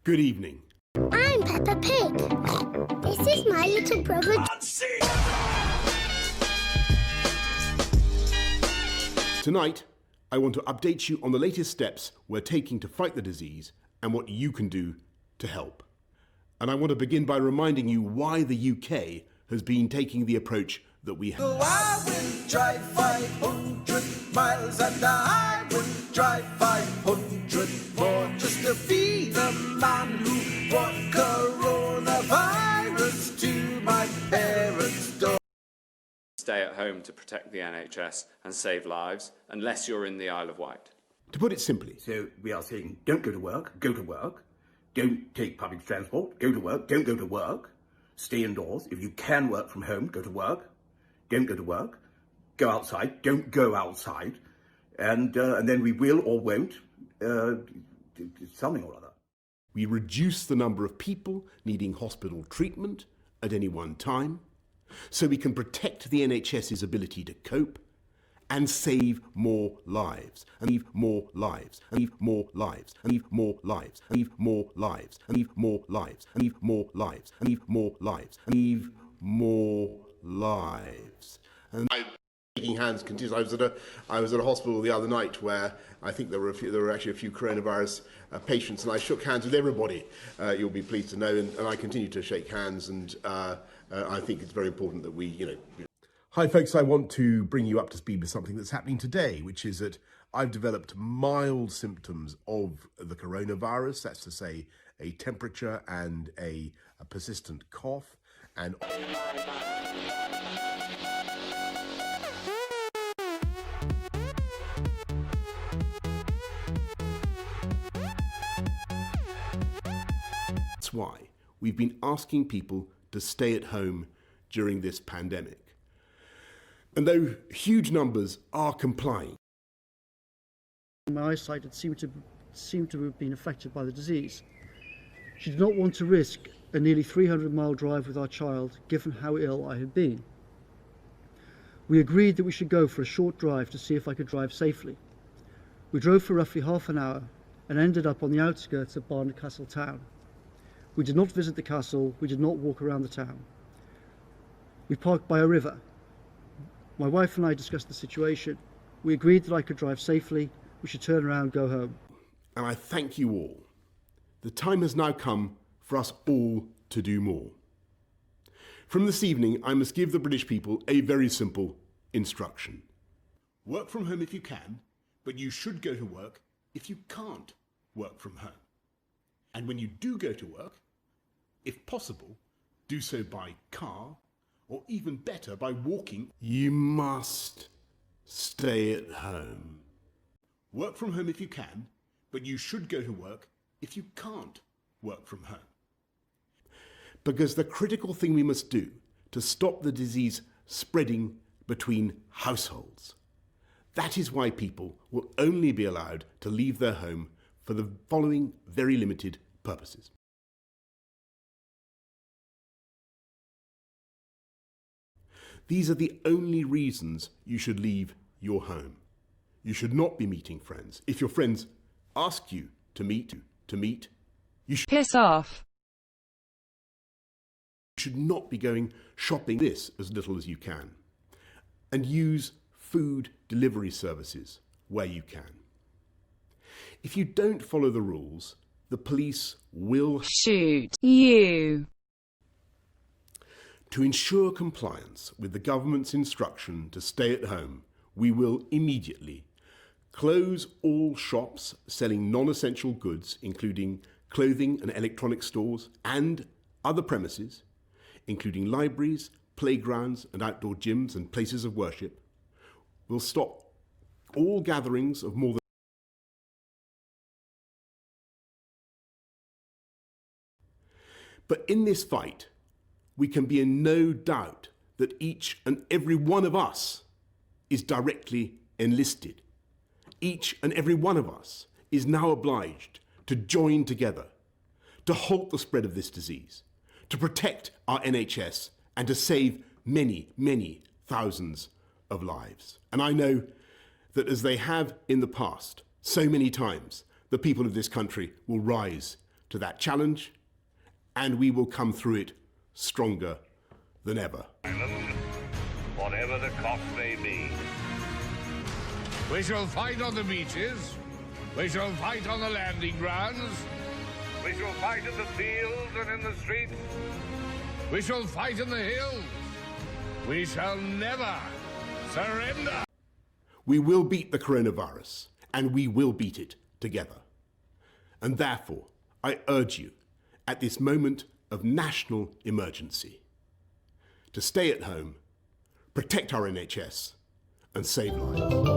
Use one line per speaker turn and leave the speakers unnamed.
Good evening.
I'm Peppa Pig. This is my little brother.
Tonight, I want to update you on the latest steps we're taking to fight the disease and what you can do to help. And I want to begin by reminding you why the UK has been taking the approach that we have.
So I will drive 500 miles and I will drive 500 more just to be the man who brought coronavirus to my parents' door.
Stay at home to protect the NHS and save lives, unless you're in the Isle of Wight.
To put it simply,
So we are saying don't go to work, go to work. Don't take public transport, go to work, don't go to work. Stay indoors. If you can work from home, go to work. Don't go to work. Go outside, don't go outside. And then we will or won't, something or other.
we reduce the number of people needing hospital treatment at any one time, so we can protect the NHS's ability to cope and save more lives, and leave more lives, and leave more lives, and leave more lives, and leave more lives, and leave more lives, and leave more lives, and leave more lives, and leave more lives. And shaking hands continues. I was at a hospital the other night where I think there were actually a few coronavirus patients, and I shook hands with everybody. You'll be pleased to know, and I continue to shake hands, and I think it's very important that we, Hi folks, I want to bring you up to speed with something that's happening today, which is that I've developed mild symptoms of the coronavirus, that's to say a temperature and a persistent cough, and that's why we've been asking people to stay at home during this pandemic. And though huge numbers are complying,
my eyesight had seemed to have been affected by the disease. She did not want to risk a nearly 300-mile drive with our child, given how ill I had been. We agreed that we should go for a short drive to see if I could drive safely. We drove for roughly half an hour and ended up on the outskirts of Barnard Castle town. We did not visit the castle, we did not walk around the town. We parked by a river. My wife and I discussed the situation. We agreed that I could drive safely, we should turn around and go home.
and I thank you all. The time has now come for us all to do more. From this evening, I must give the British people a very simple instruction. Work from home if you can, but you should go to work if you can't work from home. And when you do go to work, if possible, do so by car, or even better, by walking. You must stay at home. Work from home if you can, but you should go to work if you can't work from home. Because the critical thing we must do to stop the disease spreading between households. That is why people will only be allowed to leave their home for the following very limited purposes. These are the only reasons you should leave your home. You should not be meeting friends. If your friends ask you to meet, you should
piss off.
should not be going shopping this as little as you can. And use food delivery services where you can. If you don't follow the rules, the police will
Shoot you.
To ensure compliance with the government's instruction to stay at home, we will immediately close all shops selling non-essential goods, including clothing and electronic stores, and other premises, including libraries, playgrounds and outdoor gyms and places of worship. We'll stop all gatherings of more than But in this fight, we can be in no doubt that each and every one of us is directly enlisted. Each and every one of us is now obliged to join together to halt the spread of this disease, to protect our NHS and to save many, many thousands of lives. And I know that as they have in the past, so many times, the people of this country will rise to that challenge, and we will come through it stronger than ever.
Whatever the cost may be. We shall fight on the beaches. We shall fight on the landing grounds. We shall fight in the fields and in the streets. We shall fight in the hills. We shall never surrender.
We will beat the coronavirus, and we will beat it together. And therefore, I urge you, at this moment of national emergency, to stay at home, protect our NHS, and save lives.